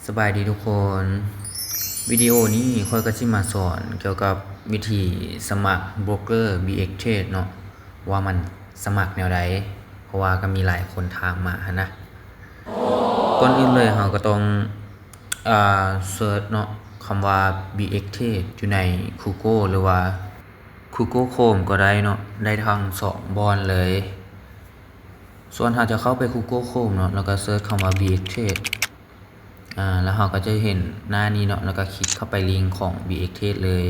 สบายดีทุกคนวิดีโอนี้ค่อยก็สิมาสอนเกี่ยวกับวิธีสมัครโบรกเกอร์ BX Trade เนาะว่ามันสมัครแนวใดเพราะว่าก็มีหลายคนถามมานะก่อนอื่นเลยเราก็ต้องเสิร์ชเนาะคำว่า BX Trade อยู่ใน Google หรือว่า Google Chrome ก็ได้เนาะได้ทั้ง2บอนเลยส่วนถ้าจะเข้าไป Google Chrome เนาะแล้วก็เสิร์ชคำว่า BX Tradeแล้วเราก็จะเห็นหน้านี้เนาะแล้วก็คลิกเข้าไปลิงก์ของ BX Trade เลย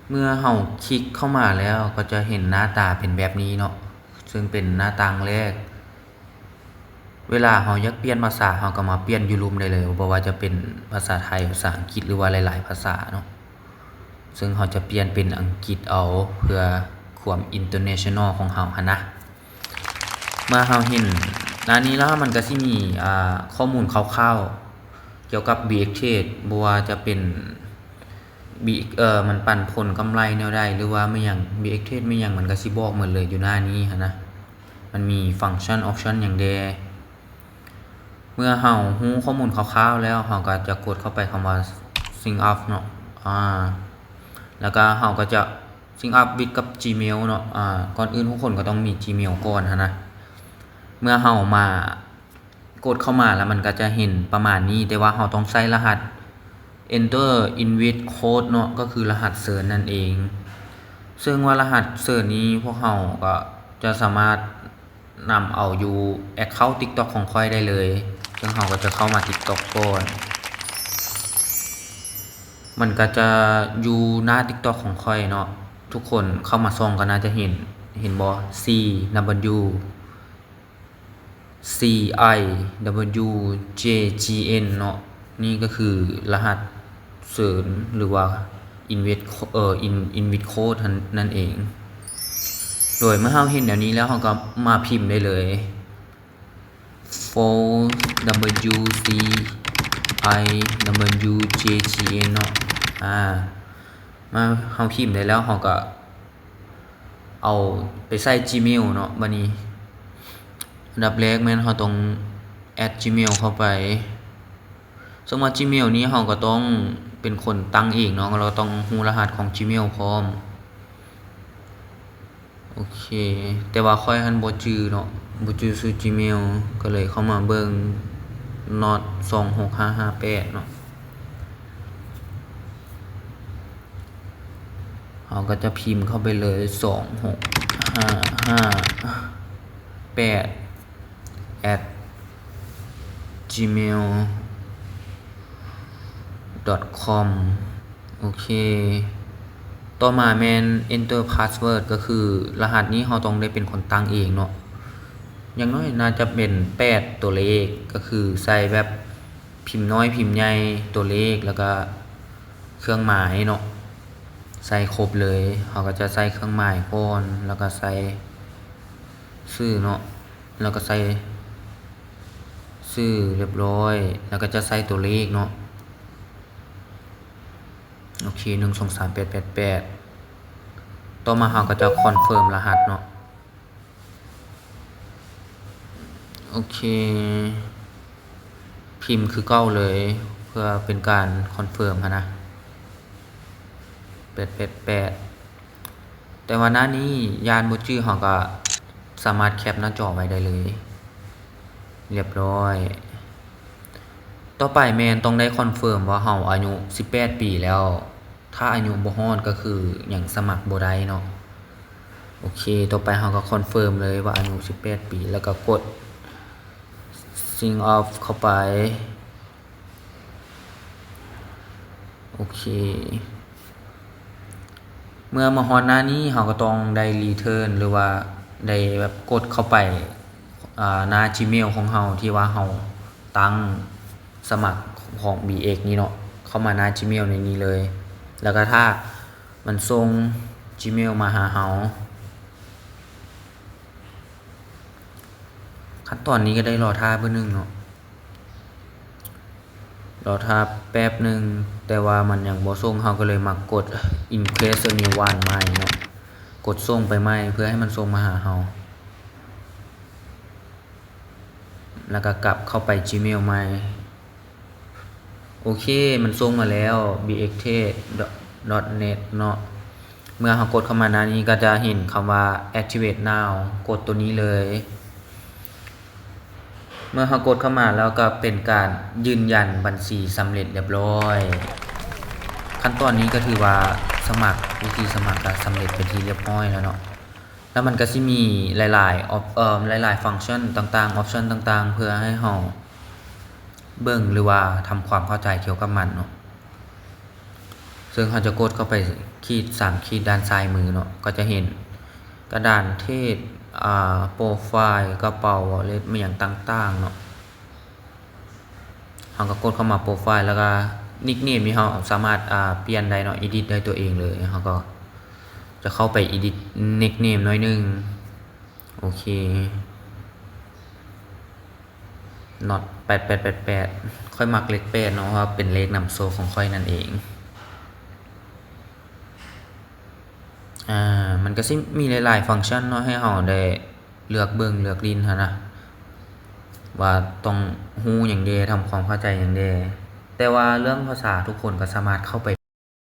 เมื่อเราคลิกเข้ามาแล้วก็จะเห็นหน้าตาเป็นแบบนี้เนาะซึ่งเป็นหน้าต่างแรกเวลาเราอยากเปลี่ยนภาษาเราก็มาเปลี่ยนอยู่รุมได้เลยบ่ว่าจะเป็นภาษาไทยภาษาอังกฤษหรือว่าหลายๆภาษาเนาะซึ่งเราจะเปลี่ยนเป็นอังกฤษเอาเพื่อความ international ของเราหั่นนะเมื่อเราเห็นหน้านี้แล้วมันก็สิมีข้อมูลคร่าวๆเกี่ยวกับ BX Trade บ่ว่าจะเป็นมันปันผลกำไรแนวใดหรือว่าไม่หยัง BX Trade ไม่หยังมันก็สิบอกหมดเลยอยู่หน้านี้หั่นนะมันมีฟังก์ชันออปชั่นหยังแดเมื่อเรารู้ข้อมูลคร่าวๆแล้วเราก็จะกดเข้าไปคำว่า sync up เนาะแล้วก็เราก็จะ sync up with กับ Gmail เนาะก่อนอื่นทุกคนก็ต้องมี Gmail ก่อนหั่นนะเมื่อเรามากดเข้ามาแล้วมันก็จะเห็นประมาณนี้แต่ว่าเราต้องใส่รหัส enter invite code เนาะก็คือรหัสเสิร์ชนั่นเองซึ่งว่ารหัสเสิร์ชนี้พวกเราก็จะสามารถนำเอาอยู่ account TikTok ของค่อยได้เลยซึ่งเราก็จะเข้ามา TikTok ก่อนมันก็จะอยู่หน้า TikTok ของค่อยเนาะทุกคนเข้ามาส่องก็น่าจะเห็นบ่ CW CIWJGN เนาะนี่ก็คือรหัสเสริญหรือว่า invite code นั่นเองโดยเมื่อเราเห็นแบบนี้แล้วเราก็มาพิมพ์ได้เลย 4WCIWJGN เนาะมาเราพิมพ์ได้แล้วเราก็เอาไปใส่ Gmail เนาะบัดนี้อันดับแรกแม่นเราต้องแอด Gmail เข้าไปซึ่งว่า Gmail นี้เราก็ต้องเป็นคนตั้งเองเนาะเราต้องรู้รหัสของ Gmail พร้อมโอเคแต่ว่าค่อยหันบ่จื้อเนาะบ่จื้อชื่อ Gmail ก็เลยเข้ามาเบิ่ง not 26558เนาะเราก็จะพิมพ์เข้าไปเลย2658@gmail.com โอเคต่อมาแม่น enter password ก็คือรหัสนี้เราต้องได้เป็นคนตั้งเองเนาะอย่างน้อยน่าจะเป็น8ตัวเลขก็คือใส่แบบพิมพ์น้อยพิมพ์ใหญ่ตัวเลขแล้วก็เครื่องหมายเนาะใส่ครบเลยเราก็จะใส่เครื่องหมายก่อนแล้วก็ใส่ชื่อเนาะแล้วก็ใส่ชื่อเรียบร้อยแล้วก็จะใส่ตัวเลขเนาะโอเค123888ต่อมาเราก็จะคอนเฟิร์มรหัสเนาะโอเคพิมพ์คือเก้าเลยเพื่อเป็นการคอนเฟิร์มนะ888แต่ว่าหน้านี้ยานบ่จื้อเราก็สามารถแคปหน้าจอไว้ได้เลยเรียบร้อยต่อไปแม่นต้องได้คอนเฟิร์มว่าเราอายุ18ปีแล้วถ้าอายุบ่ฮอดก็คือยังสมัครบ่ได้เนาะโอเคต่อไปเราก็คอนเฟิร์มเลยว่าอายุ18ปีแล้วก็กด sync off เข้าไปโอเคเมื่อมาฮอดหน้านี้เราก็ต้องได้รีเทิร์นหรือว่าได้แบบกดเข้าไปหน้า Gmail ของเราที่ว่าเราตั้งสมัครของ BX นี่เนาะเข้ามาหน้า Gmail ในนี้เลยแล้วก็ถ้ามันส่ง Gmail มาหาเราขั้นตอนนี้ก็ได้รอท่าเพื่อนึงเนาะรอท่าแป๊บนึงแต่ว่ามันยังบ่ส่งเราก็เลยมากด increase a new one ใหม่เนาะกดส่งไปใหม่เพื่อให้มันส่งมาหาเราแล้วก็กลับเข้าไป Gmail ใหม่ โอเคมันส่งมาแล้ว bxth.net เนาะเมื่อเรากดเข้ามาหน้านี้ก็จะเห็นคำว่า activate now กดตัวนี้เลย เมื่อเรากดเข้ามาแล้วก็เป็นการยืนยันบัญชีสำเร็จเรียบร้อยขั้นตอนนี้ก็ถือว่าสมัครวิธีสมัครก็สำเร็จเป็นที่เรียบร้อยแล้วเนาะแล้วมันก็สิมีหลายๆหลายๆฟังก์ชันต่างๆออปชันต่างๆเพื่อให้เราเบิ่งหรือว่าทำความเข้าใจเกี่ยวกับมันเนาะซึ่งเราจะกดเข้าไปขีด3ขีดด้านซ้ายมือเนาะก็จะเห็นกระดานเทศโปรไฟล์กระเป๋า wallet มีอย่างต่างๆเนาะเราก็กดเข้ามาโปรไฟล์แล้วก็นิกเนมนี่เราสามารถเปลี่ยนได้เนาะ edit ได้ตัวเองเลยเราก็จะเข้าไป edit nick name หน่อยนึงโอเค not 8888ค่อยมักเลข8เนาะเพราะว่าเป็นเลขนำโชคของค่อยนั่นเองมันก็สิมีหลายๆฟังก์ชันเนาะให้เราได้เลือกเบิ่งเลือกลิ้นหั่นนะว่าต้องฮู้หยังแดทำความเข้าใจหยังแดแต่ว่าเรื่องภาษาทุกคนก็สามารถเข้าไป